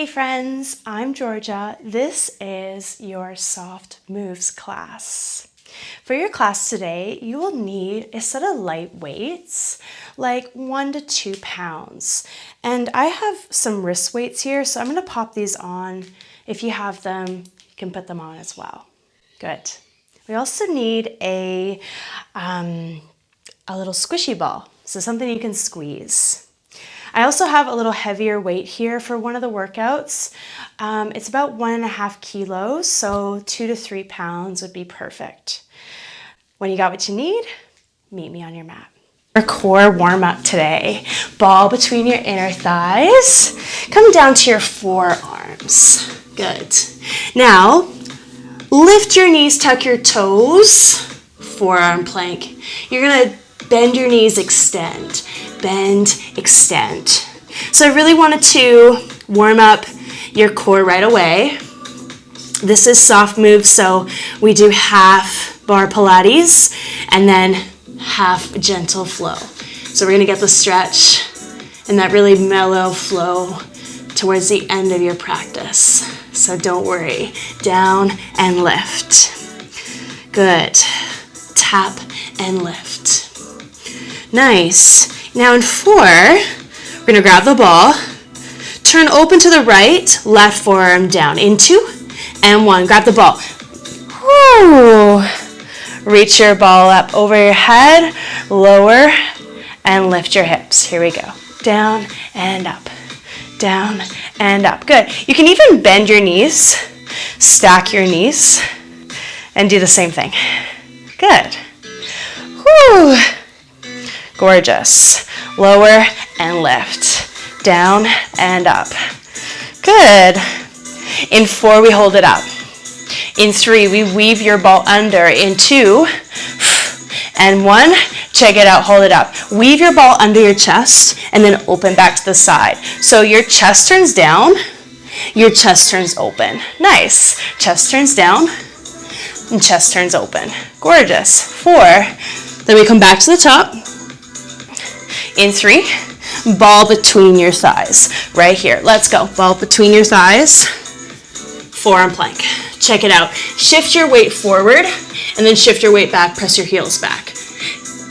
Hey friends, I'm Georgia. This is your soft moves class. For your class today, you will need a set of light weights, like 1 to 2 pounds. And I have some wrist weights here, so I'm gonna pop these on. If you have them, you can put them on as well. Good. We also need a little squishy ball, so something you can squeeze. I also have a little heavier weight here for one of the workouts. It's about 1.5 kilos, so 2 to 3 pounds would be perfect. When you got what you need, meet me on your mat. Our core warm up today. Ball between your inner thighs. Come down to your forearms. Good. Now, lift your knees, tuck your toes. Forearm plank. You're gonna bend your knees, extend. Bend, extend. So I really wanted to warm up your core right away. This is soft moves, so we do half bar Pilates and then half gentle flow. So we're gonna get the stretch and that really mellow flow towards the end of your practice. So don't worry, down and lift. Good, tap and lift. Nice. Now in 4, we're gonna grab the ball, turn open to the right, left forearm down. In 2 and 1, grab the ball. Woo. Reach your ball up over your head, lower, and lift your hips. Here we go. Down and up, down and up. Good. You can even bend your knees, stack your knees, and do the same thing. Good. Woo. Gorgeous. Lower and lift. Down and up. Good. In 4, we hold it up. In 3, we weave your ball under. In 2, and 1, check it out, hold it up. Weave your ball under your chest and then open back to the side. So your chest turns down, your chest turns open. Nice. Chest turns down and chest turns open. Gorgeous. 4, then we come back to the top. In 3, ball between your thighs. Right here, let's go. Ball between your thighs, forearm plank. Check it out. Shift your weight forward and then shift your weight back, press your heels back.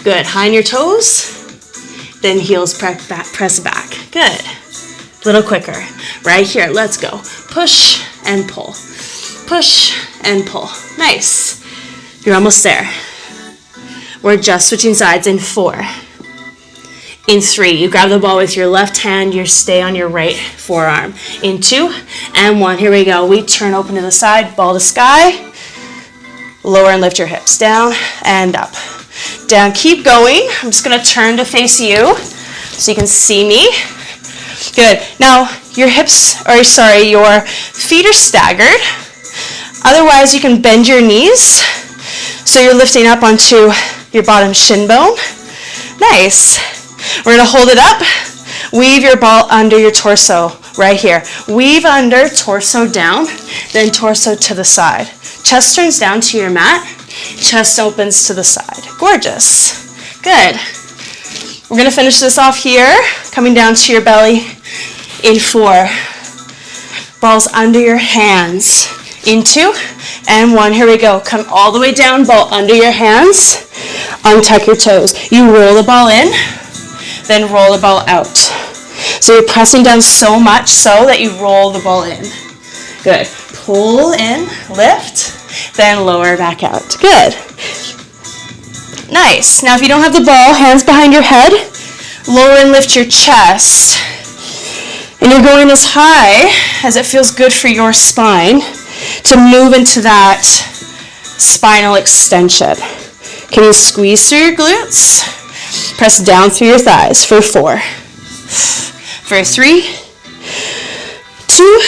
Good, high on your toes, then heels press back. Good, a little quicker. Right here, let's go. Push and pull, push and pull. Nice, you're almost there. We're just switching sides in 4. In 3, you grab the ball with your left hand, you stay on your right forearm. In 2 and 1, here we go. We turn open to the side, ball to sky, lower and lift your hips, down and up. Down, keep going. I'm just gonna turn to face you so you can see me. Good, now your feet are staggered. Otherwise, you can bend your knees so you're lifting up onto your bottom shin bone. Nice. We're gonna hold it up, weave your ball under your torso, right here. Weave under, torso down, then torso to the side. Chest turns down to your mat, chest opens to the side. Gorgeous, good. We're gonna finish this off here, coming down to your belly in 4. Balls under your hands, in 2 and 1, here we go. Come all the way down, ball under your hands, untuck your toes. You roll the ball in, then roll the ball out. So you're pressing down so much so that you roll the ball in. Good. Pull in, lift, then lower back out. Good. Nice. Now if you don't have the ball, hands behind your head, lower and lift your chest. And you're going as high as it feels good for your spine to move into that spinal extension. Can you squeeze through your glutes? Press down through your thighs for 4. For 3, 2,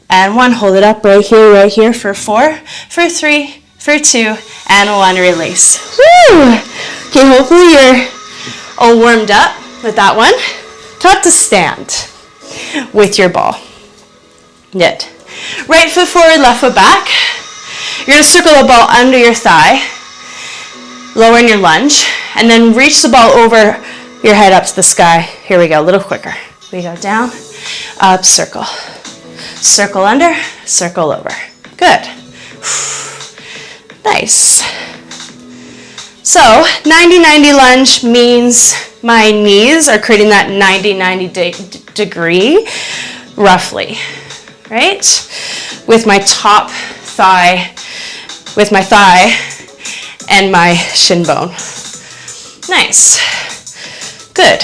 and 1. Hold it up right here for 4, for 3, for 2, and 1. Release. Woo! Okay, hopefully you're all warmed up with that one. Top to stand with your ball. Good. Right foot forward, left foot back. You're gonna circle the ball under your thigh, lower in your lunge, and then reach the ball over your head up to the sky. Here we go, a little quicker. We go down up, circle. Circle under, circle over. Good. Nice. So 90-90 lunge means my knees are creating that 90-90 degree, roughly, right? With my top thigh, with my thigh and my shin bone. Nice. Good.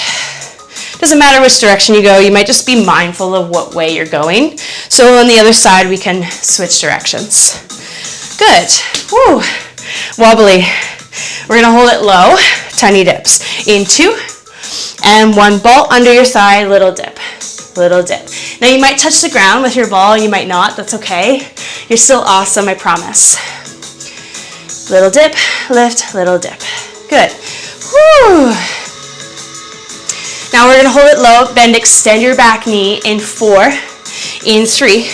Doesn't matter which direction you go, you might just be mindful of what way you're going. So on the other side, we can switch directions. Good. Woo. Wobbly. We're gonna hold it low, tiny dips. In 2, and 1, ball under your thigh, little dip, little dip. Now you might touch the ground with your ball, you might not, that's okay. You're still awesome, I promise. Little dip, lift, little dip. Good. Woo. Now we're gonna hold it low, bend, extend your back knee in 4, in 3,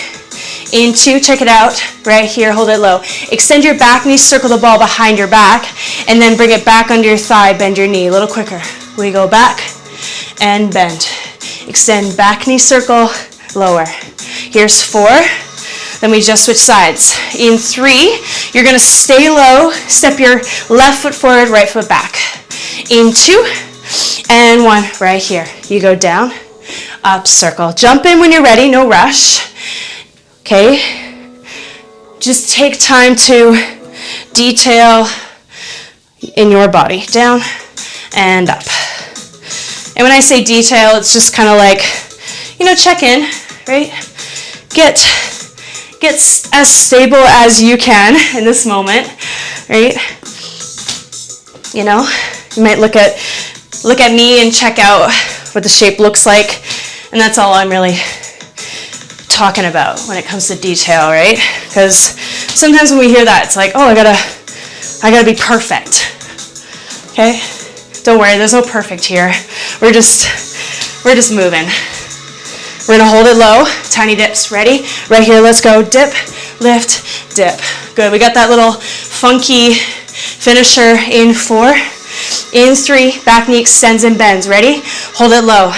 in 2, check it out, right here, hold it low. Extend your back knee, circle the ball behind your back, and then bring it back under your thigh, bend your knee, a little quicker. We go back and bend. Extend back knee, circle, lower. Here's 4, then we just switch sides. In 3, you're gonna stay low, step your left foot forward, right foot back. In 2, and 1, right here. You go down, up, circle. Jump in when you're ready, no rush. Okay, just take time to detail in your body, down and up. And when I say detail, it's just kind of like, check in, right? Get as stable as you can in this moment, right? You might look at me and check out what the shape looks like, and that's all I'm really talking about when it comes to detail, right? Because sometimes when we hear that, it's like, oh, I gotta be perfect. Okay? Don't worry, there's no perfect here. We're just moving. We're gonna hold it low, tiny dips. Ready? Right here, let's go. Dip, lift, dip. Good. We got that little funky finisher in 4, in 3. Back knee extends and bends. Ready? Hold it low.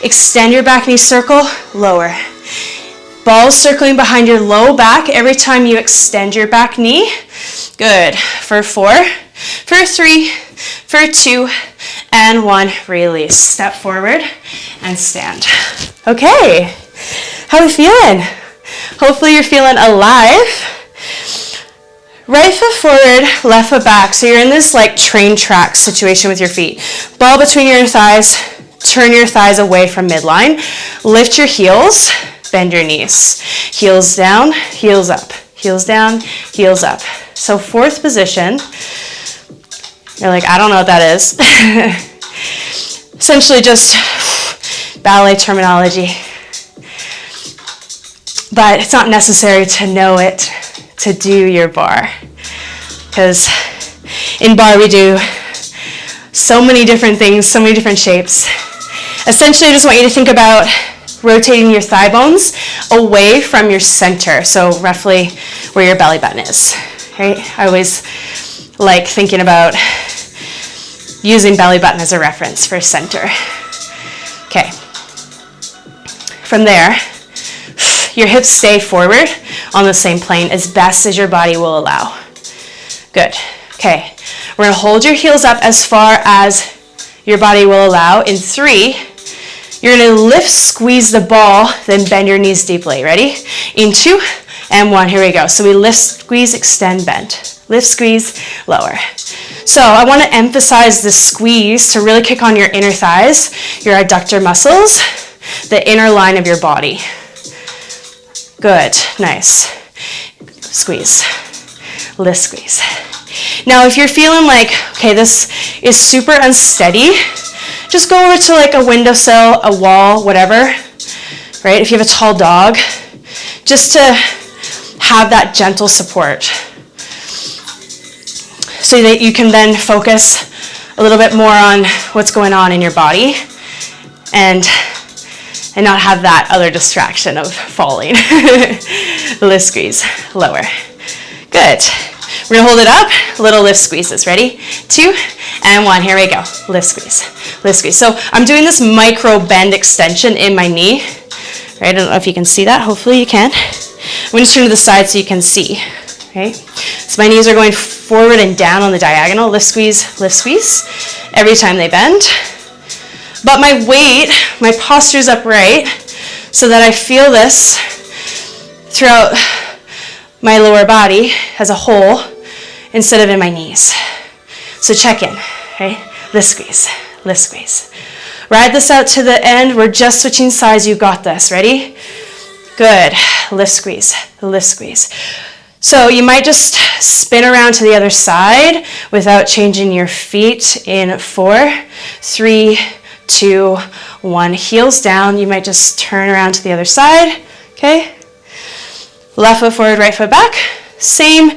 Extend your back knee, circle, lower. Balls circling behind your low back every time you extend your back knee. Good. For 4, for 3, for 2, and 1. Release. Step forward and stand. Okay. How are we feeling? Hopefully you're feeling alive. Right foot forward, left foot back. So you're in this like train track situation with your feet. Ball between your thighs. Turn your thighs away from midline. Lift your heels. Bend your knees. Heels down, heels up. Heels down, heels up. So 4th position. You're like, I don't know what that is. Essentially just ballet terminology. But it's not necessary to know it to do your bar. Because in bar we do so many different things, so many different shapes. Essentially I just want you to think about rotating your thigh bones away from your center, so roughly where your belly button is, right? I always like thinking about using belly button as a reference for center. Okay. From there, your hips stay forward on the same plane as best as your body will allow. Good. Okay. We're gonna hold your heels up as far as your body will allow. In 3, you're gonna lift, squeeze the ball, then bend your knees deeply. Ready? In 2, and 1, here we go. So we lift, squeeze, extend, bend. Lift, squeeze, lower. So I wanna emphasize the squeeze to really kick on your inner thighs, your adductor muscles, the inner line of your body. Good, nice. Squeeze, lift, squeeze. Now if you're feeling like, okay, this is super unsteady, just go over to like a windowsill, a wall, whatever, right? If you have a tall dog, just to have that gentle support so that you can then focus a little bit more on what's going on in your body and not have that other distraction of falling. Lift, squeeze, lower. Good. We're gonna hold it up, little lift squeezes. Ready? 2, and 1, here we go. Lift, squeeze, lift, squeeze. So I'm doing this micro bend extension in my knee. Right, I don't know if you can see that. Hopefully you can. I'm going to turn to the side so you can see. Right? So my knees are going forward and down on the diagonal. Lift, squeeze, every time they bend. But my weight, my posture is upright so that I feel this throughout my lower body as a whole instead of in my knees. So check in, right? Lift, squeeze. Ride this out to the end. We're just switching sides. You got this. Ready? Good. Lift, squeeze. So you might just spin around to the other side without changing your feet in 4, 3, 2, 1. Heels down. You might just turn around to the other side. Okay? Left foot forward, right foot back. Same,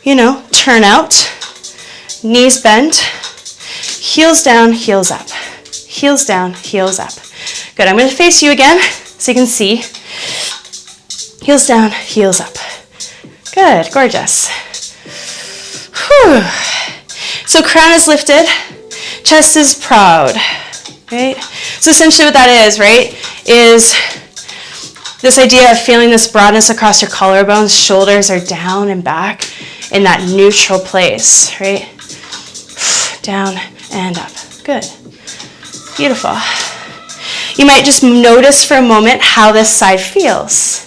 turn out. Knees bent. Heels down, heels up. Heels down, heels up. Good. I'm going to face you again so you can see. Heels down, heels up. Good, gorgeous. Whew. So crown is lifted, chest is proud, right? So essentially what that is, right, is this idea of feeling this broadness across your collarbones, shoulders are down and back in that neutral place, right? Down and up. Good. Beautiful. You might just notice for a moment how this side feels.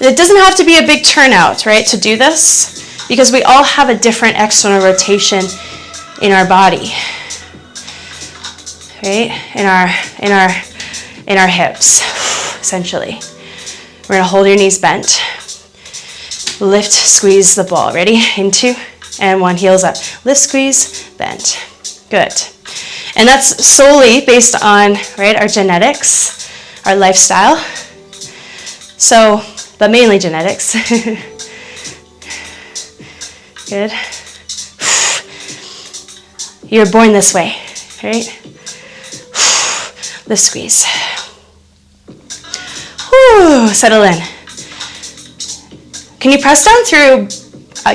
It doesn't have to be a big turnout, right, to do this, because we all have a different external rotation in our body, right? In our hips, essentially. We're gonna hold your knees bent. Lift, squeeze the ball. Ready? In 2 and 1. Heels up. Lift, squeeze, bend. Good. And that's solely based on, right, our genetics, our lifestyle. So, but mainly genetics. Good. You're born this way, right? Lift, squeeze. Whew, settle in. Can you press down through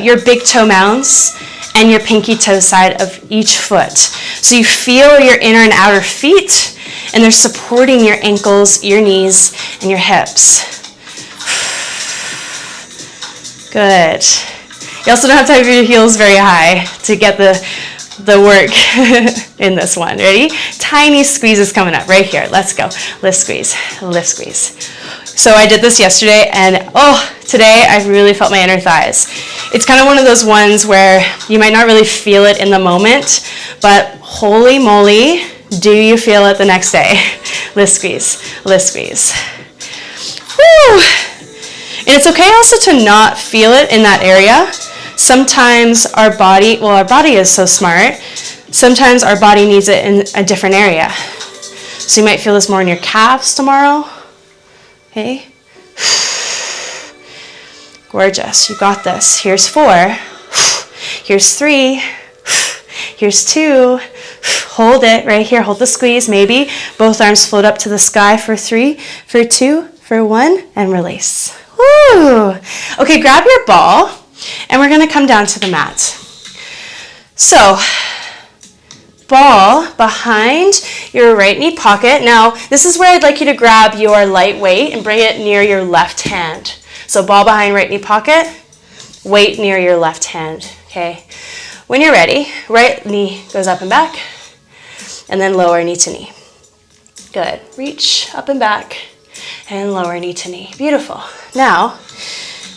your big toe mounds and your pinky toe side of each foot? So you feel your inner and outer feet, and they're supporting your ankles, your knees, and your hips. Good. You also don't have to have your heels very high to get the work in this one. Ready? Tiny squeezes coming up right here. Let's go. Lift, squeeze. So I did this yesterday, and today I really felt my inner thighs. It's kind of one of those ones where you might not really feel it in the moment, but holy moly, do you feel it the next day? Lift, squeeze. Woo! And it's okay also to not feel it in that area. Sometimes our body is so smart, sometimes our body needs it in a different area. So you might feel this more in your calves tomorrow. Okay? Gorgeous, you got this. Here's 4, here's 3, here's 2. Hold it right here, hold the squeeze, maybe. Both arms float up to the sky for 3, for 2, for 1, and release. Woo! Okay, grab your ball, and we're gonna come down to the mat. So, ball behind your right knee pocket. Now, this is where I'd like you to grab your light weight and bring it near your left hand. So ball behind right knee pocket, weight near your left hand, okay? When you're ready, right knee goes up and back, and then lower knee to knee. Good, reach up and back, and lower knee to knee. Beautiful. Now,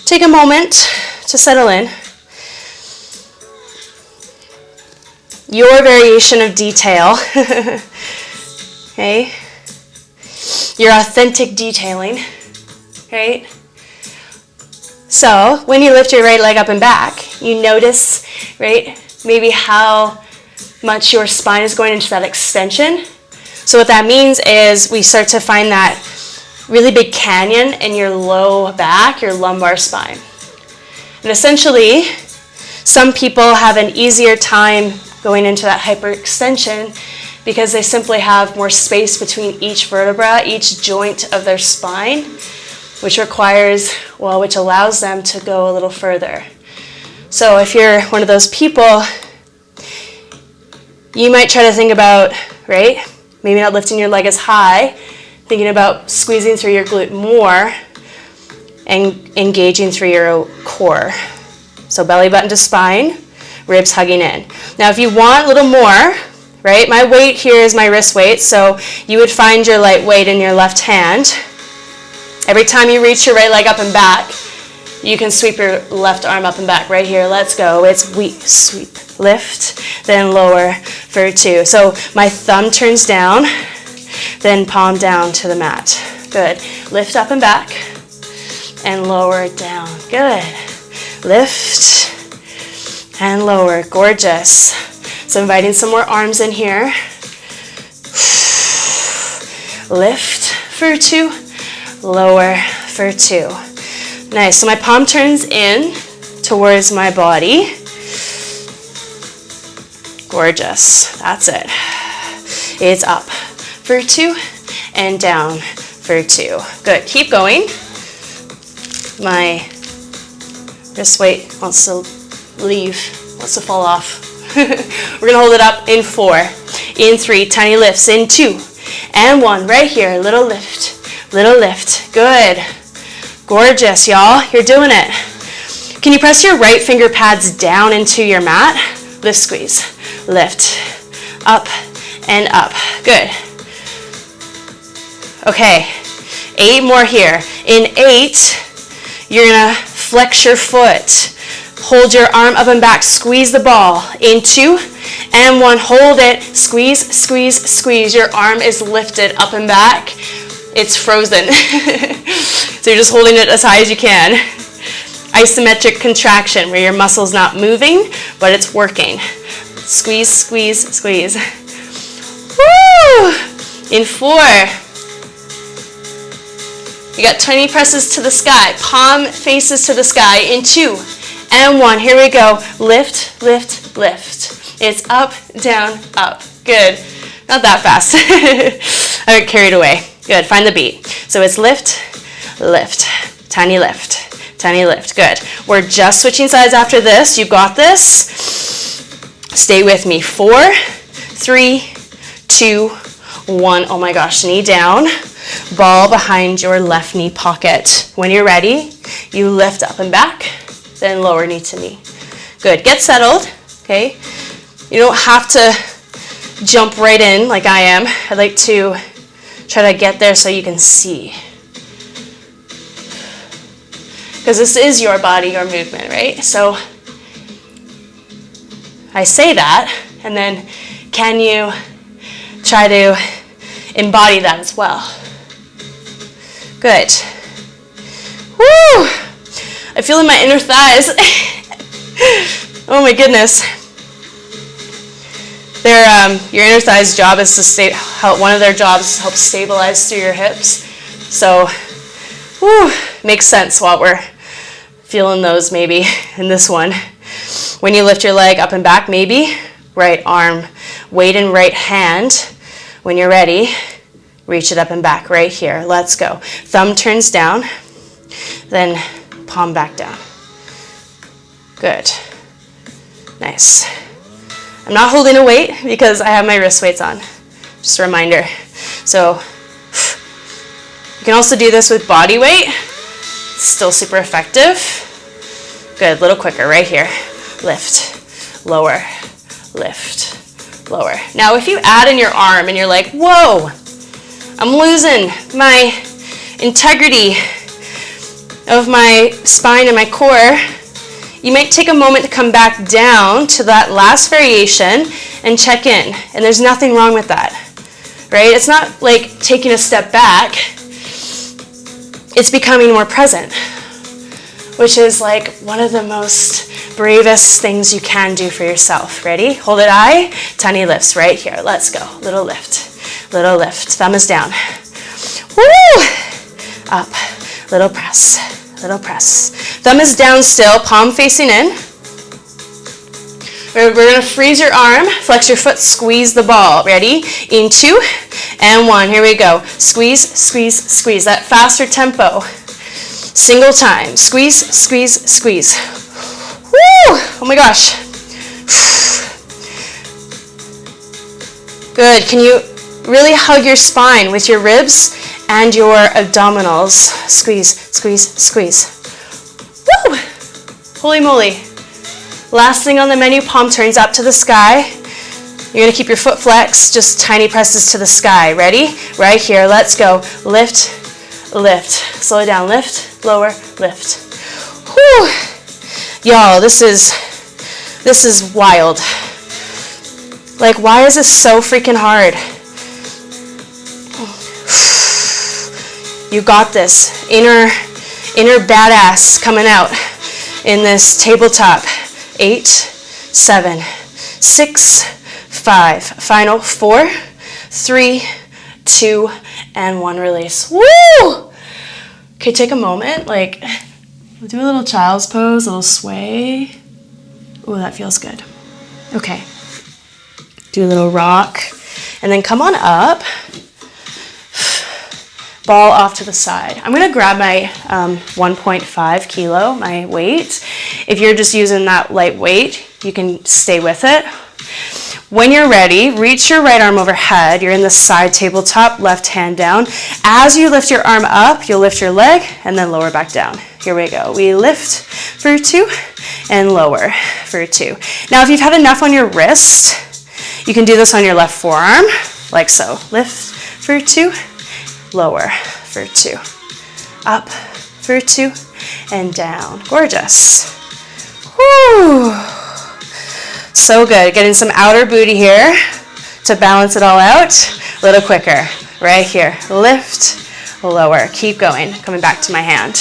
take a moment to settle in. Your variation of detail, okay? Your authentic detailing, right? So when you lift your right leg up and back, you notice, right, maybe how much your spine is going into that extension. So what that means is we start to find that really big canyon in your low back, your lumbar spine. And essentially, some people have an easier time going into that hyperextension because they simply have more space between each vertebra, each joint of their spine, which allows them to go a little further. So if you're one of those people, you might try to think about, right? Maybe not lifting your leg as high, thinking about squeezing through your glute more and engaging through your core. So belly button to spine, ribs hugging in. Now if you want a little more, right, my weight here is my wrist weight, so you would find your light weight in your left hand. Every time you reach your right leg up and back, you can sweep your left arm up and back. Right here, let's go. It's sweep, lift, then lower for 2. So my thumb turns down, then palm down to the mat. Good. Lift up and back, and lower down. Good. Lift and lower. Gorgeous. So inviting some more arms in here. Lift for 2, lower for 2. Nice. So my palm turns in towards my body. Gorgeous. That's it. It's up for 2 and down for 2. Good. Keep going. My wrist weight wants to leave, wants to fall off. We're going to hold it up in 4, in 3, tiny lifts, in 2, and 1. Right here, little lift, little lift. Good. Gorgeous, y'all. You're doing it. Can you press your right finger pads down into your mat? Lift, squeeze. Lift. Up and up. Good. Okay. 8 more here. In 8, you're going to flex your foot. Hold your arm up and back. Squeeze the ball. In 2 and 1. Hold it. Squeeze, squeeze, squeeze. Your arm is lifted up and back. It's frozen. So you're just holding it as high as you can. Isometric contraction, where your muscle's not moving, but it's working. Squeeze, squeeze, squeeze. Woo! In 4. You got 20 presses to the sky. Palm faces to the sky. In 2 and 1. Here we go. Lift, lift, lift. It's up, down, up. Good. Not that fast. I got carried away. Good. Find the beat. So it's lift, lift, tiny lift, tiny lift. Good. We're just switching sides after this. You got this. Stay with me. 4, 3, 2, 1. Oh my gosh. Knee down. Ball behind your left knee pocket. When you're ready, you lift up and back, then lower knee to knee. Good. Get settled. Okay. You don't have to jump right in like I am. I'd like to try to get there so you can see. Because this is your body, your movement, right? So I say that, and then can you try to embody that as well? Good. Woo! I feel in my inner thighs. Oh my goodness. Your inner thighs' job is to one of their jobs is to help stabilize through your hips. So, makes sense while we're feeling those maybe in this one. When you lift your leg up and back, maybe right arm, weight in right hand. When you're ready, reach it up and back right here. Let's go. Thumb turns down, then palm back down. Good. Nice. I'm not holding a weight because I have my wrist weights on. Just a reminder. So you can also do this with body weight. It's still super effective. Good. A little quicker right here. Lift, lower, lift, lower. Now if you add in your arm and you're like, whoa, I'm losing my integrity of my spine and my core, you might take a moment to come back down to that last variation and check in. And there's nothing wrong with that, right? It's not like taking a step back. It's becoming more present, which is like one of the most bravest things you can do for yourself. Ready? Hold it high. Tiny lifts right here. Let's go. Little lift. Little lift. Thumb is down. Woo! Up. Little press. Little press. Thumb is down still, palm facing in. We're going to freeze your arm, flex your foot, squeeze the ball. Ready? In 2 and 1. Here we go. Squeeze, squeeze, squeeze. That faster tempo. Single time. Squeeze, squeeze, squeeze. Woo! Oh my gosh. Good. Good. Can you really hug your spine with your ribs and your abdominals? Squeeze, squeeze, squeeze. Woo! Holy moly. Last thing on the menu, palm turns up to the sky. You're gonna keep your foot flexed, just tiny presses to the sky. Ready? Right here, let's go. Lift, lift. Slow it down, lift, lower, lift. Whew. Y'all, this is wild. Like, why is this so freaking hard? You got this. Inner badass coming out in this tabletop. 8, 7, 6, 5. Final 4, 3, 2, and 1. Release. Woo! Okay, take a moment. Like, we'll do a little child's pose, a little sway. Oh, that feels good. Okay. Do a little rock, and then come on up. Ball off to the side. I'm gonna grab my 1.5 kilo, my weight. If you're just using that light weight, you can stay with it. When you're ready, reach your right arm overhead. You're in the side tabletop, left hand down. As you lift your arm up, you'll lift your leg and then lower back down. Here we go. We lift for 2 and lower for 2. Now, if you've had enough on your wrist, you can do this on your left forearm, like so. Lift for 2, lower for 2, up for 2, and down. Gorgeous. Whew. So good. Getting some outer booty here to balance it all out. A little quicker. Right here. Lift, lower. Keep going. Coming back to my hand.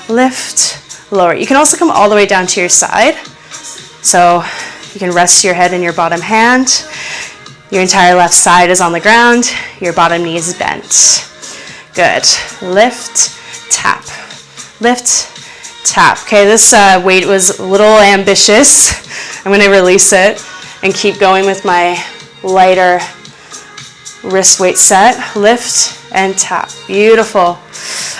Lift, lower. You can also come all the way down to your side. So you can rest your head in your bottom hand. Your entire left side is on the ground. Your bottom knee is bent. Good. Lift, tap. Lift, tap. Okay, this weight was a little ambitious. I'm going to release it and keep going with my lighter wrist weight set. Lift and tap. Beautiful.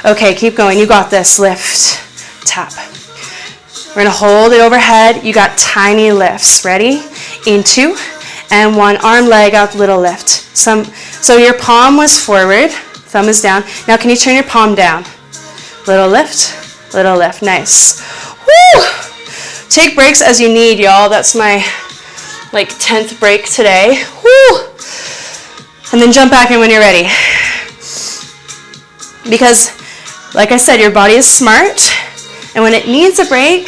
Okay, keep going. You got this. Lift, tap. We're gonna hold it overhead. You got tiny lifts. Ready? In 2 and 1. Arm, leg up, little lift. So your palm was forward, thumb is down. Now can you turn your palm down? Little lift, little lift. Nice. Woo! Take breaks as you need, y'all. That's my 10th break today. Woo! And then jump back in when you're ready. Because, like I said, your body is smart. And when it needs a break,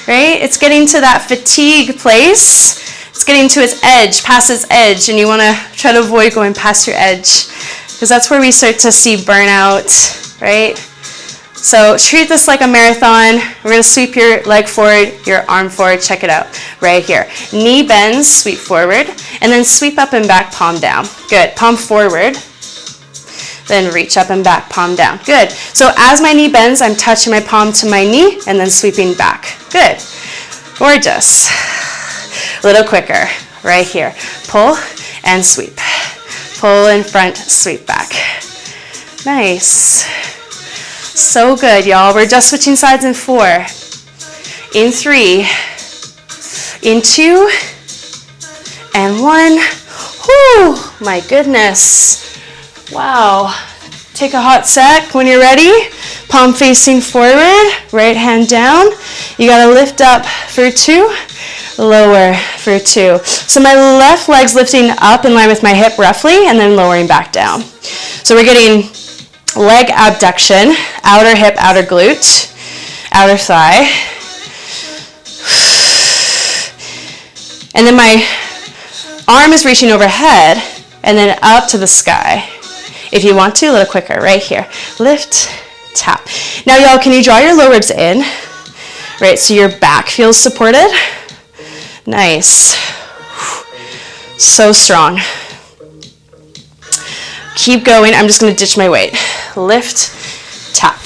right, it's getting to that fatigue place. It's getting to its edge, past its edge, and you want to try to avoid going past your edge because that's where we start to see burnout, right? So treat this like a marathon. We're going to sweep your leg forward, your arm forward. Check it out right here. Knee bends, sweep forward, and then sweep up and back, palm down. Good. Palm forward. Then reach up and back, palm down. Good. So as my knee bends, I'm touching my palm to my knee and then sweeping back. Good. Gorgeous. A little quicker. Right here. Pull and sweep. Pull in front, sweep back. Nice. So good, y'all. We're just switching sides in 4. In 3. In 2. And 1. Whew. My goodness. Wow. Take a hot sec when you're ready. Palm facing forward, right hand down. You gotta lift up for 2, lower for 2. So my left leg's lifting up in line with my hip roughly and then lowering back down. So we're getting leg abduction, outer hip, outer glute, outer thigh. And then my arm is reaching overhead and then up to the sky. If you want to, a little quicker, right here. Lift, tap. Now, y'all, can you draw your low ribs in? Right, so your back feels supported. Nice. So strong. Keep going. I'm just going to ditch my weight. Lift, tap.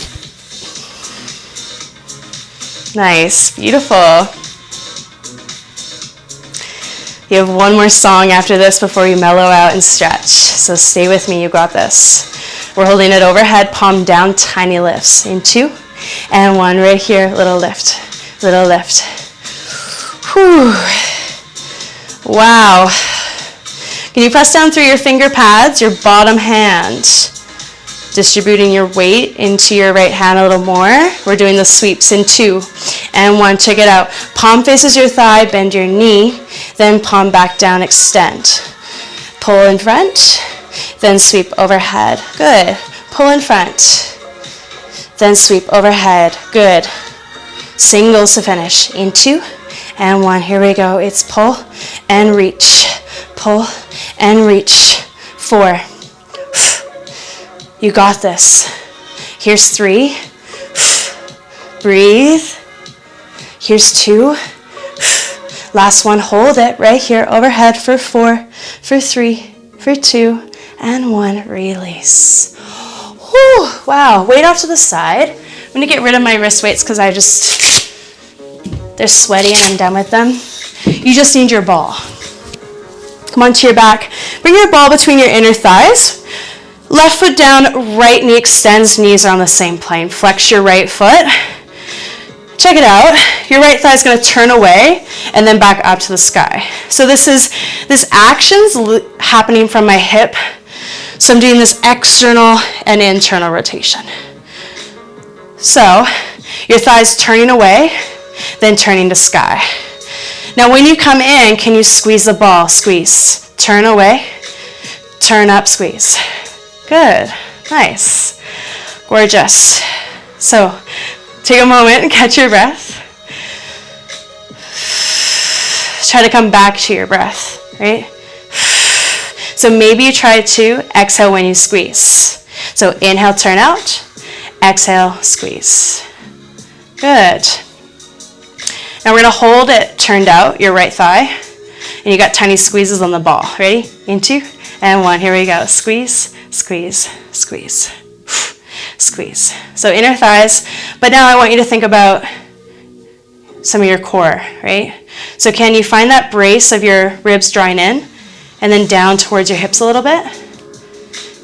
Nice. Beautiful. You have one more song after this before you mellow out and stretch. So stay with me, you got this. We're holding it overhead, palm down, tiny lifts. In 2 and 1, right here, little lift, little lift. Whew. Wow. Can you press down through your finger pads, your bottom hand? Distributing your weight into your right hand a little more. We're doing the sweeps in 2 and 1. Check it out. Palm faces your thigh, bend your knee, then palm back down, extend. Pull in front, then sweep overhead. Good. Pull in front, then sweep overhead. Good. Singles to finish. In 2 and 1. Here we go. It's pull and reach. Pull and reach. 4. You got this. Here's 3. Breathe. Here's 2. Last one. Hold it right here overhead for 4, for 3, for 2, and 1. Release. Whew, wow. Weight off to the side. I'm going to get rid of my wrist weights because they're sweaty and I'm done with them. You just need your ball. Come onto your back. Bring your ball between your inner thighs. Left foot down, right knee extends, knees are on the same plane. Flex your right foot. Check it out. Your right thigh is going to turn away and then back up to the sky. So this action's happening from my hip. So I'm doing this external and internal rotation. So your thigh's turning away, then turning to sky. Now when you come in, can you squeeze the ball? Squeeze. Turn away, turn up, squeeze. Good. Nice. Gorgeous. So take a moment and catch your breath. Try to come back to your breath, right? So maybe you try to exhale when you squeeze. So inhale, turn out. Exhale, squeeze. Good. Now we're going to hold it turned out, your right thigh. And you got tiny squeezes on the ball. Ready? In 2 and 1. Here we go. Squeeze, squeeze, squeeze. Squeeze. So inner thighs. But now I want you to think about some of your core, right? So can you find that brace of your ribs drawing in and then down towards your hips a little bit?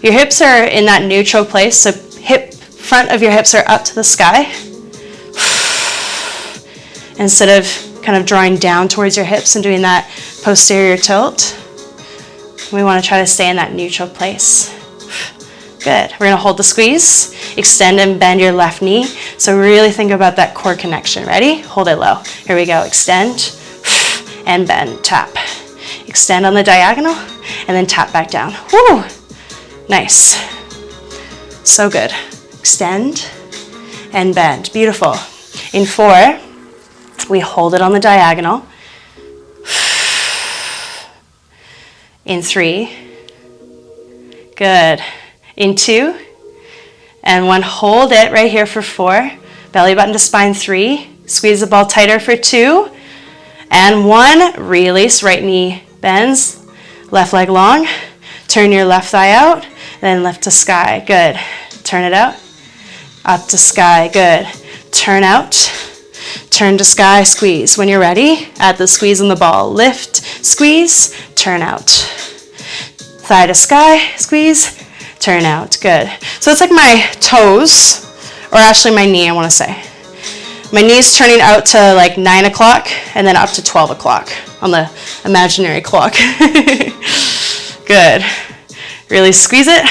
Your hips are in that neutral place. So front of your hips are up to the sky. Instead of kind of drawing down towards your hips and doing that posterior tilt, we want to try to stay in that neutral place. Good. We're going to hold the squeeze, extend and bend your left knee. So really think about that core connection. Ready? Hold it low. Here we go. Extend and bend, tap. Extend on the diagonal and then tap back down. Woo! Nice. So good. Extend and bend. Beautiful. In 4, we hold it on the diagonal. In 3. Good. In 2. And 1. Hold it right here for 4. Belly button to spine. 3. Squeeze the ball tighter for 2. And 1. Release. Right knee bends. Left leg long. Turn your left thigh out. Then lift to sky. Good. Turn it out. Up to sky. Good. Turn out. Turn to sky, squeeze. When you're ready, add the squeeze on the ball. Lift, squeeze, turn out. Thigh to sky, squeeze, turn out. Good. So it's like my toes, or actually my knee, I want to say. My knee's turning out to like 9 o'clock and then up to 12 o'clock on the imaginary clock. Good. Really squeeze it,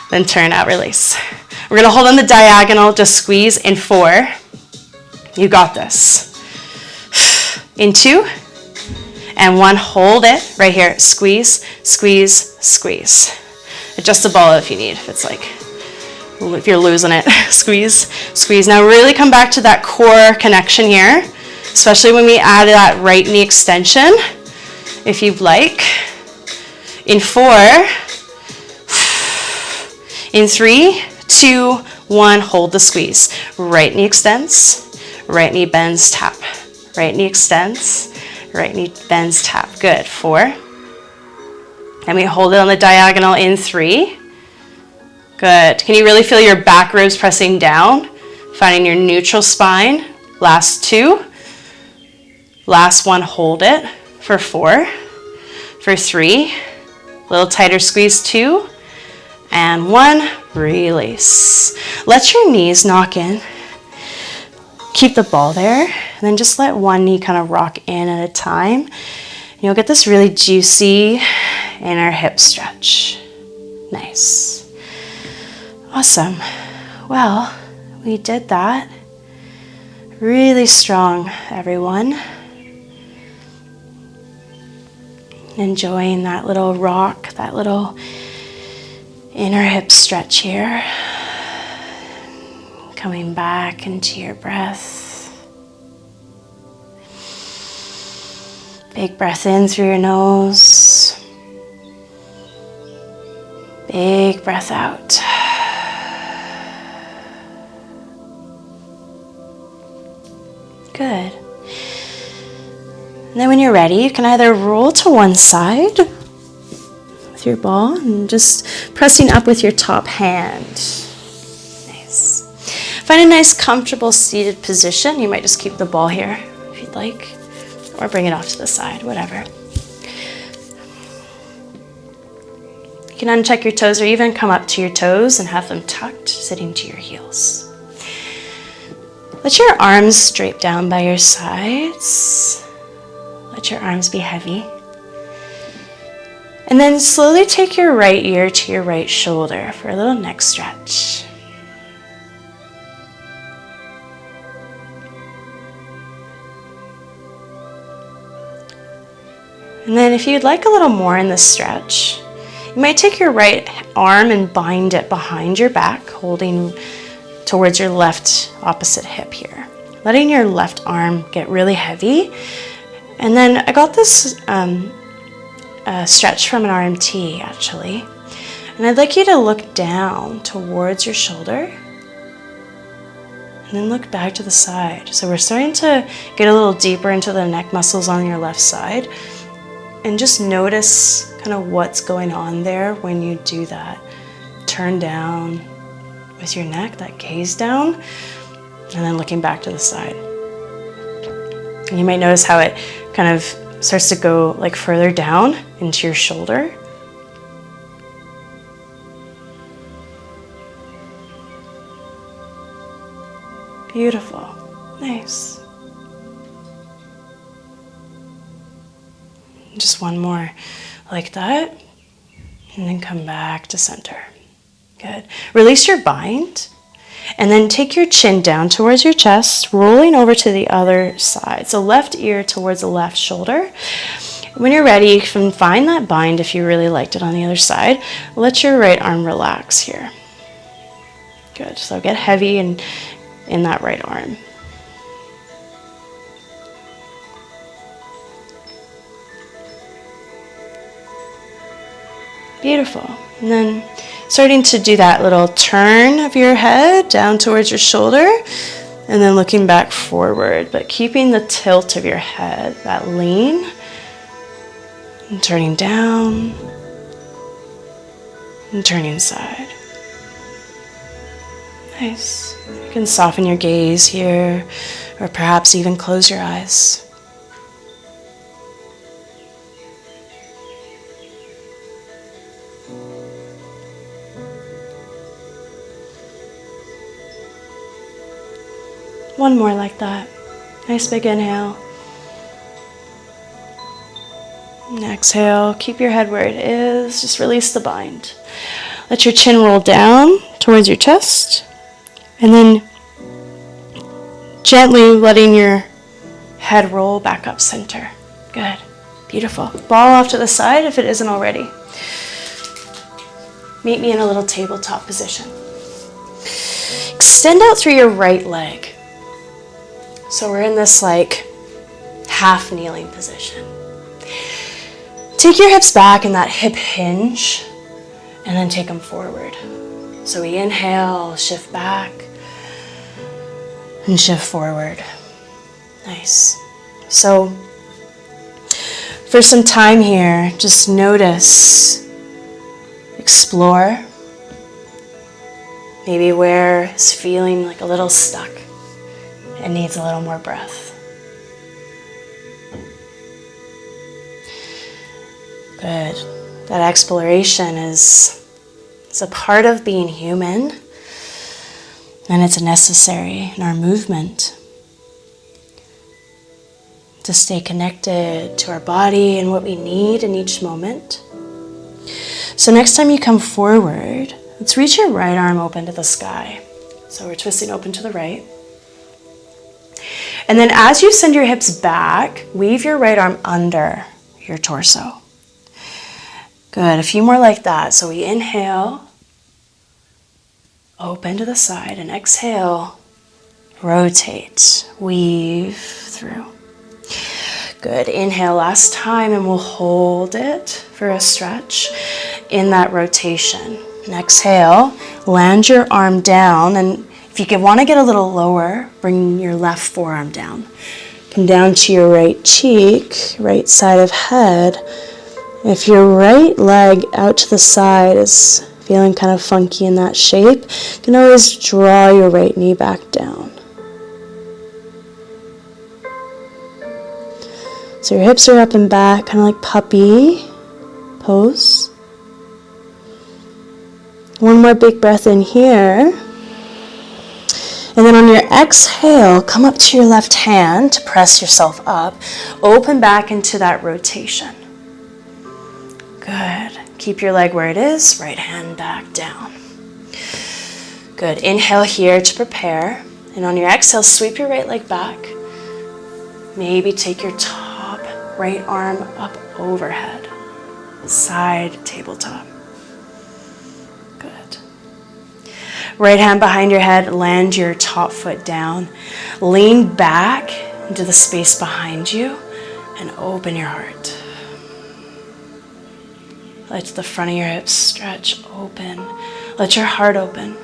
then turn out, release. We're going to hold on the diagonal, just squeeze in 4. You got this. In 2 and 1, hold it right here. Squeeze, squeeze, squeeze. Adjust the ball if you need. If you're losing it, squeeze, squeeze. Now really come back to that core connection here, especially when we add that right knee extension, if you'd like. In 4, in 3, 2, 1, hold the squeeze. Right knee extends. Right knee bends, tap. Right knee extends. Right knee bends, tap. Good. 4. And we hold it on the diagonal in 3. Good. Can you really feel your back ribs pressing down? Finding your neutral spine. Last 2. Last 1, hold it for 4. For 3. A little tighter squeeze, 2. And 1, release. Let your knees knock in. Keep the ball there, and then just let one knee kind of rock in at a time. You'll get this really juicy inner hip stretch. Nice. Awesome. Well, we did that. Really strong, everyone. Enjoying that little rock, that little inner hip stretch here. Coming back into your breath. Big breath in through your nose. Big breath out. Good. And then when you're ready, you can either roll to one side with your ball and just pressing up with your top hand. Nice. Find a nice, comfortable seated position. You might just keep the ball here if you'd like, or bring it off to the side, whatever. You can untuck your toes or even come up to your toes and have them tucked, sitting to your heels. Let your arms drape down by your sides. Let your arms be heavy. And then slowly take your right ear to your right shoulder for a little neck stretch. And then if you'd like a little more in this stretch, you might take your right arm and bind it behind your back, holding towards your left opposite hip here. Letting your left arm get really heavy. And then I got this stretch from an RMT actually. And I'd like you to look down towards your shoulder and then look back to the side. So we're starting to get a little deeper into the neck muscles on your left side. And just notice kind of what's going on there when you do that. Turn down with your neck, that gaze down, and then looking back to the side. And you might notice how it kind of starts to go like further down into your shoulder. Beautiful. Nice. Just one more like that, and then come back to center. Good. Release your bind, and then take your chin down towards your chest, rolling over to the other side. So left ear towards the left shoulder. When you're ready, you can find that bind if you really liked it on the other side. Let your right arm relax here. Good. So get heavy in that right arm. Beautiful. And then starting to do that little turn of your head down towards your shoulder and then looking back forward, but keeping the tilt of your head, that lean, and turning down and turning side. Nice. You can soften your gaze here or perhaps even close your eyes. One more like that. Nice big inhale. And exhale. Keep your head where it is. Just release the bind. Let your chin roll down towards your chest. And then gently letting your head roll back up center. Good. Beautiful. Ball off to the side if it isn't already. Meet me in a little tabletop position. Extend out through your right leg. So we're in this like half kneeling position. Take your hips back in that hip hinge and then take them forward. So we inhale, shift back and shift forward. Nice. So for some time here, just notice, explore, maybe where it's feeling like a little stuck. It needs a little more breath. Good. That exploration is a part of being human, and it's necessary in our movement. to stay connected to our body and what we need in each moment. So next time you come forward, let's reach your right arm open to the sky. So we're twisting open to the right. And then as you send your hips back, weave your right arm under your torso. Good, a few more like that. So we inhale, open to the side, and exhale, rotate, weave through. Good, inhale last time, and we'll hold it for a stretch in that rotation. And exhale, land your arm down, and if you want to get a little lower, bring your left forearm down. Come down to your right cheek, right side of head. If your right leg out to the side is feeling kind of funky in that shape, you can always draw your right knee back down. So your hips are up and back, kind of like puppy pose. One more big breath in here. And then on your exhale, come up to your left hand to press yourself up. Open back into that rotation. Good. Keep your leg where it is, right hand back down. Good. Inhale here to prepare. And on your exhale, sweep your right leg back. Maybe take your top right arm up overhead. Side tabletop. Good. Right hand behind your head, land your top foot down. Lean back into the space behind you and open your heart. Let the front of your hips stretch open. Let your heart open.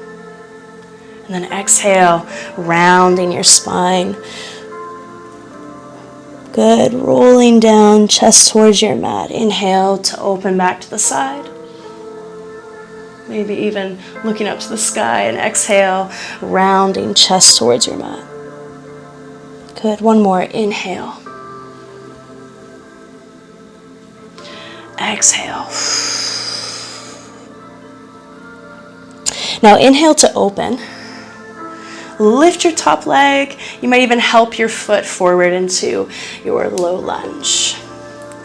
And then exhale, rounding your spine. Good, rolling down, chest towards your mat. Inhale to open back to the side. Maybe even looking up to the sky, and exhale, rounding chest towards your mat. Good, one more, inhale. Exhale. Now inhale to open. Lift your top leg. You might even help your foot forward into your low lunge.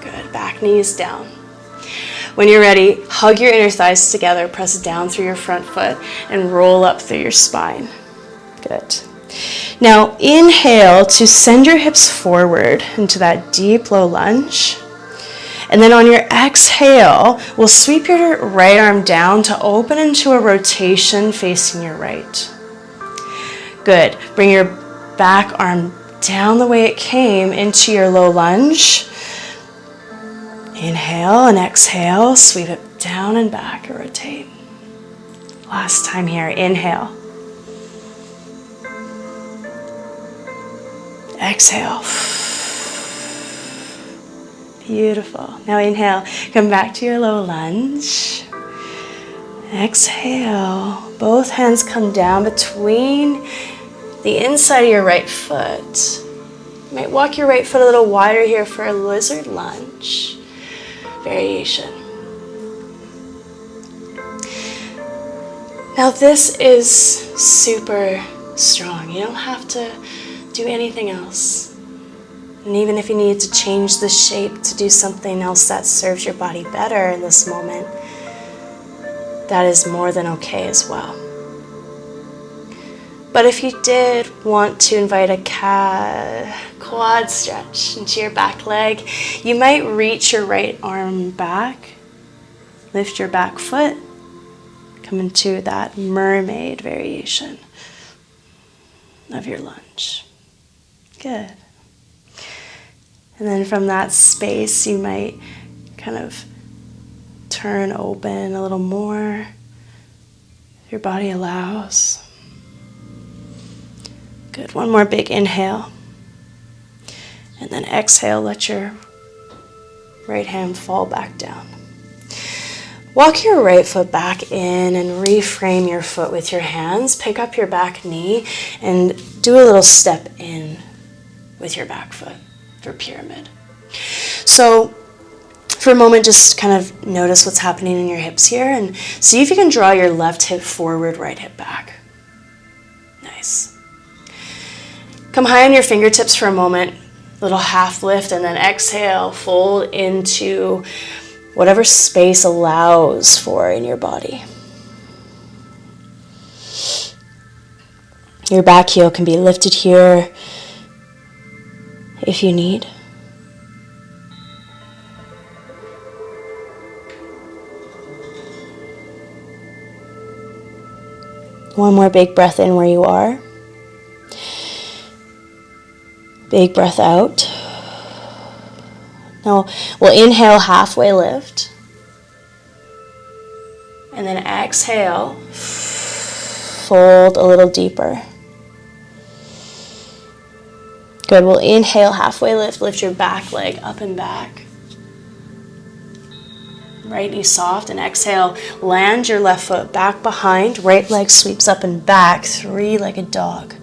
Good, back knees down. When you're ready, hug your inner thighs together, press down through your front foot, and roll up through your spine. Good. Now inhale to send your hips forward into that deep low lunge. And then on your exhale, we'll sweep your right arm down to open into a rotation facing your right. Good. Bring your back arm down the way it came into your low lunge. Inhale and exhale, sweep it down and back, rotate. Last time here, inhale. Exhale. Beautiful. Now inhale, come back to your low lunge. Exhale. Both hands come down between the inside of your right foot. You might walk your right foot a little wider here for a lizard lunge variation. Now this is super strong. You don't have to do anything else. And even if you need to change the shape to do something else that serves your body better in this moment, that is more than okay as well. But if you did want to invite a quad stretch into your back leg, you might reach your right arm back, lift your back foot, come into that mermaid variation of your lunge. Good. And then from that space, you might kind of turn open a little more. Your body allows. Good. One more big inhale. And then exhale, let your right hand fall back down. Walk your right foot back in and reframe your foot with your hands. Pick up your back knee and do a little step in with your back foot for pyramid. So for a moment, just kind of notice what's happening in your hips here and see if you can draw your left hip forward, right hip back. Nice. Come high on your fingertips for a moment. Little half lift, and then exhale, fold into whatever space allows for in your body. Your back heel can be lifted here if you need. One more big breath in where you are. Big breath out. Now we'll inhale, halfway lift. And then exhale, fold a little deeper. Good, we'll inhale, halfway lift, lift your back leg up and back. Right knee soft, and exhale, land your left foot back behind, right leg sweeps up and back, three-legged dog.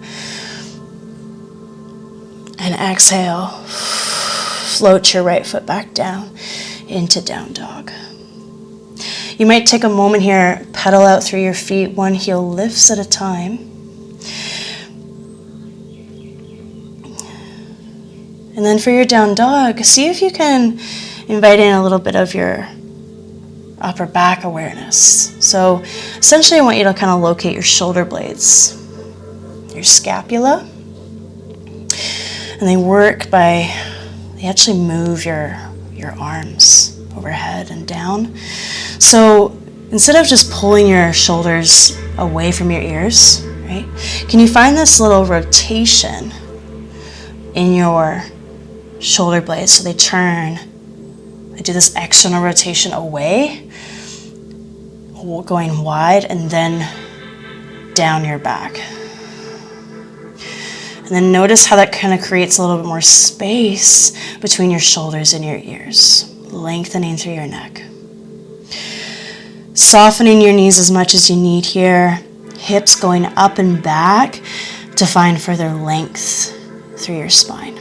And exhale, float your right foot back down into down dog. You might take a moment here, pedal out through your feet, one heel lifts at a time. And then for your down dog, see if you can invite in a little bit of your upper back awareness. So essentially I want you to kind of locate your shoulder blades, your scapula, and they actually move your arms overhead and down. So instead of just pulling your shoulders away from your ears, right? Can you find this little rotation in your shoulder blades so they turn? I do this external rotation away, going wide, and then down your back. And then notice how that kind of creates a little bit more space between your shoulders and your ears, lengthening through your neck. Softening your knees as much as you need here, hips going up and back to find further length through your spine.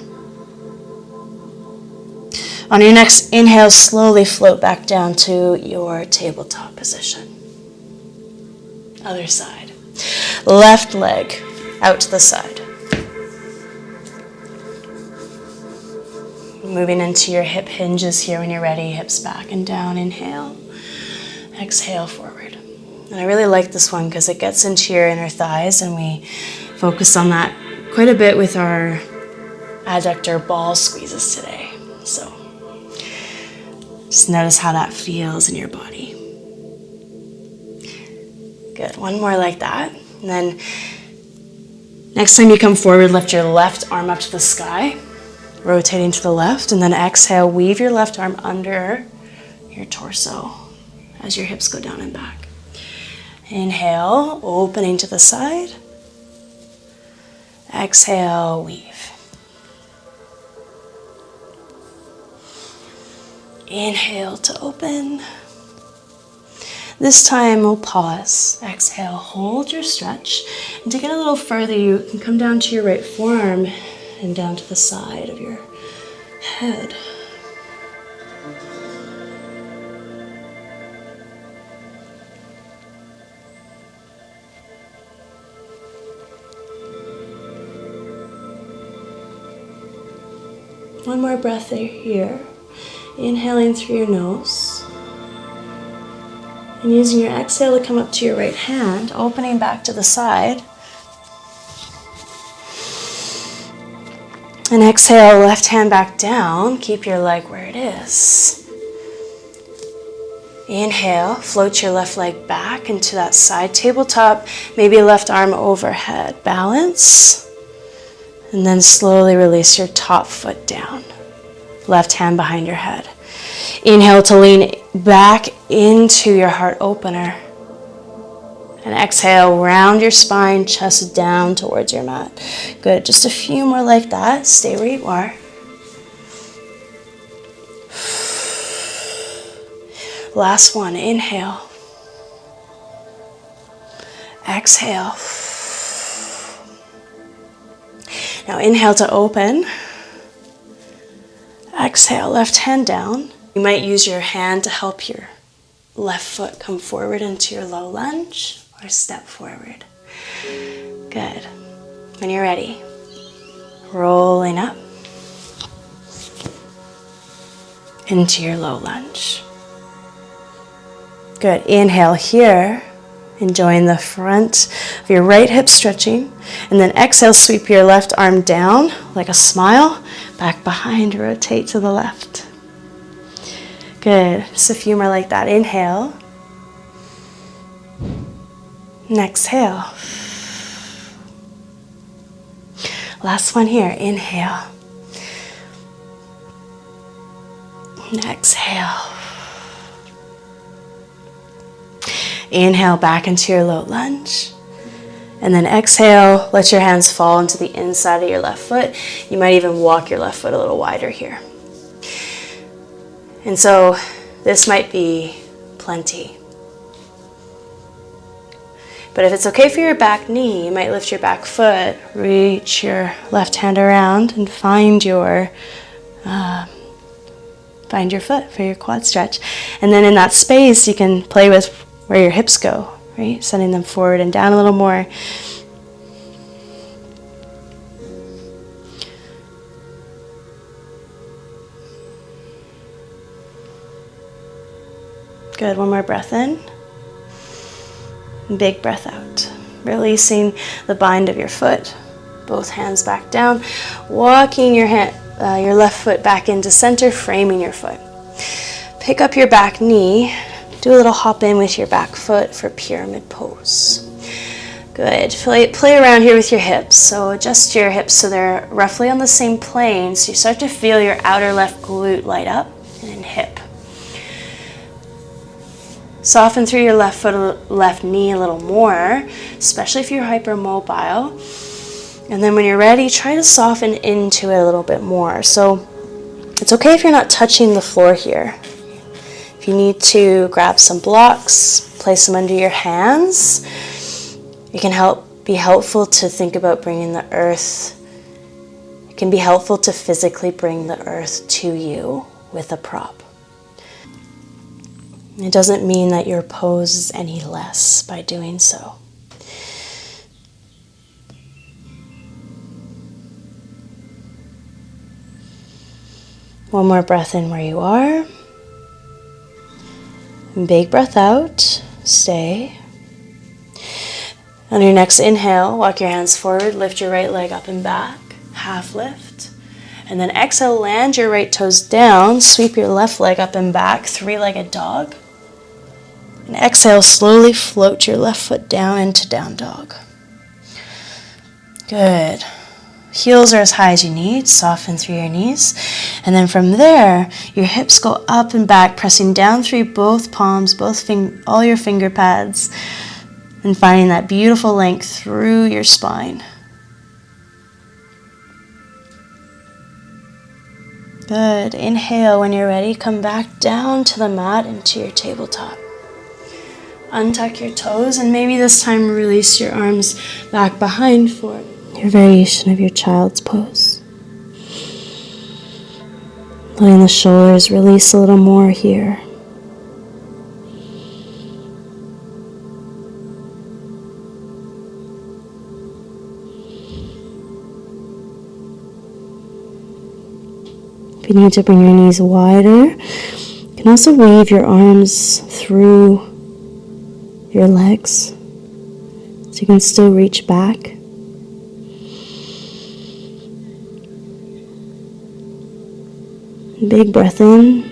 On your next inhale, slowly float back down to your tabletop position. Other side. Left leg out to the side. Moving into your hip hinges here when you're ready, hips back and down, inhale. Exhale forward. And I really like this one because it gets into your inner thighs, and we focus on that quite a bit with our adductor ball squeezes today. So just notice how that feels in your body. Good, one more like that. And then next time you come forward, lift your left arm up to the sky, rotating to the left, and then exhale, weave your left arm under your torso as your hips go down and back. Inhale, opening to the side. Exhale, weave. Inhale to open. This time we'll pause. Exhale, hold your stretch. And to get a little further, you can come down to your right forearm and down to the side of your head. One more breath here. Inhaling through your nose. And using your exhale to come up to your right hand, opening back to the side. And exhale, left hand back down. Keep your leg where it is. Inhale, float your left leg back into that side tabletop. Maybe left arm overhead. Balance. And then slowly release your top foot down. Left hand behind your head. Inhale to lean back into your heart opener. And exhale, round your spine, chest down towards your mat. Good, just a few more like that. Stay where you are. Last one, inhale. Exhale. Now inhale to open. Exhale, left hand down. You might use your hand to help your left foot come forward into your low lunge or step forward. Good. When you're ready, rolling up. into your low lunge. Good. Inhale here, enjoying the front of your right hip stretching. And then exhale, sweep your left arm down like a smile, back behind, rotate to the left. Good. Just a few more like that. Inhale. And exhale. Last one here. Inhale. And exhale. Inhale back into your low lunge. And then exhale, let your hands fall into the inside of your left foot. You might even walk your left foot a little wider here. And so this might be plenty. But if it's okay for your back knee, you might lift your back foot, reach your left hand around and find your foot for your quad stretch. And then in that space, you can play with where your hips go, right? Sending them forward and down a little more. Good, one more breath in. Big breath out. Releasing the bind of your foot. Both hands back down. Walking your left foot back into center, framing your foot. Pick up your back knee. Do a little hop in with your back foot for pyramid pose. Good. Play around here with your hips. So adjust your hips so they're roughly on the same plane. So you start to feel your outer left glute light up and then hip. Soften through your left foot, left knee a little more, especially if you're hypermobile. And then when you're ready, try to soften into it a little bit more. So it's okay if you're not touching the floor here. If you need to grab some blocks, place them under your hands, it can be helpful to think about bringing the earth. It can be helpful to physically bring the earth to you with a prop. It doesn't mean that your pose is any less by doing so. One more breath in where you are. Big breath out. Stay. On your next inhale, walk your hands forward, lift your right leg up and back, half lift. And then exhale, land your right toes down, sweep your left leg up and back, three-legged dog. And exhale, slowly float your left foot down into down dog. Good. Heels are as high as you need, soften through your knees. And then from there, your hips go up and back, pressing down through both palms, all your finger pads, and finding that beautiful length through your spine. Good. Inhale, when you're ready, come back down to the mat into your tabletop. Untuck your toes and maybe this time release your arms back behind for your variation of your child's pose. Letting the shoulders release a little more here. If you need to bring your knees wider, you can also weave your arms through your legs so you can still reach back. Big breath in,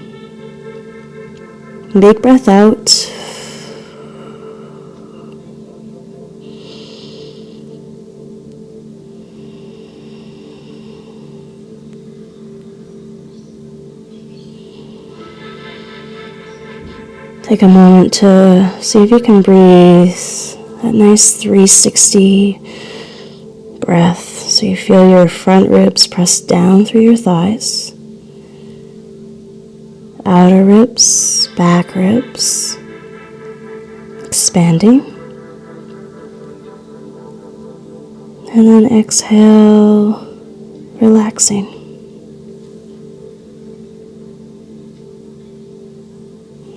big breath out. Take a moment to see if you can breathe that nice 360 breath. So you feel your front ribs press down through your thighs. Outer ribs, back ribs, expanding. And then exhale, relaxing.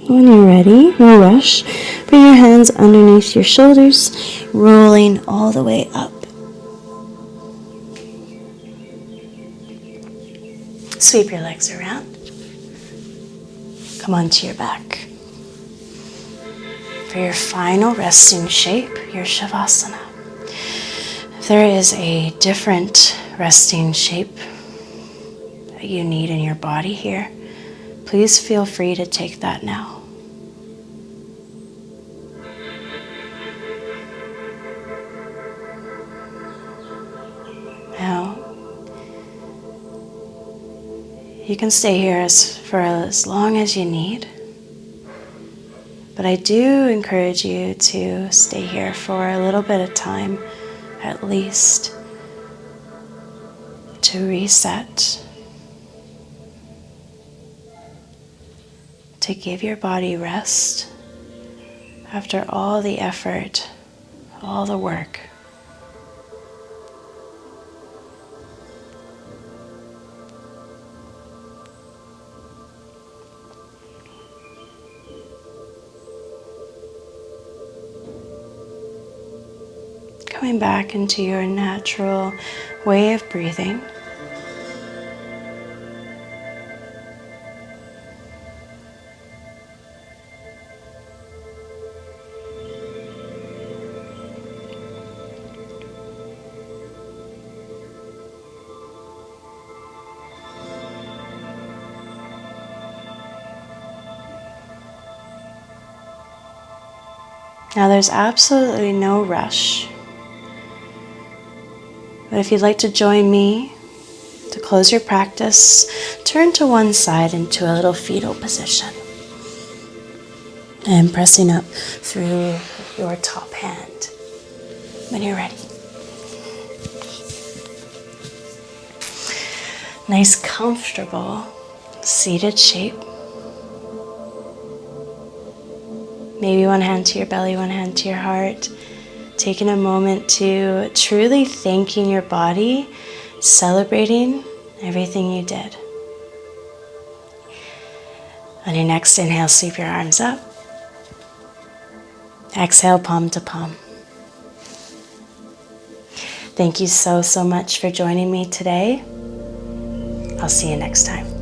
When you're ready, no rush, bring your hands underneath your shoulders, rolling all the way up. Sweep your legs around. Come onto your back. For your final resting shape, your Shavasana. If there is a different resting shape that you need in your body here, please feel free to take that now. Now, you can stay here for as long as you need, but I do encourage you to stay here for a little bit of time, at least, to reset, to give your body rest after all the effort, all the work. Coming back into your natural way of breathing. Now there's absolutely no rush. But if you'd like to join me to close your practice, turn to one side into a little fetal position. And pressing up through your top hand when you're ready. Nice, comfortable, seated shape. Maybe one hand to your belly, one hand to your heart. Taking a moment to truly thanking your body, celebrating everything you did. On your next inhale, sweep your arms up. Exhale, palm to palm. Thank you so much for joining me today. I'll see you next time.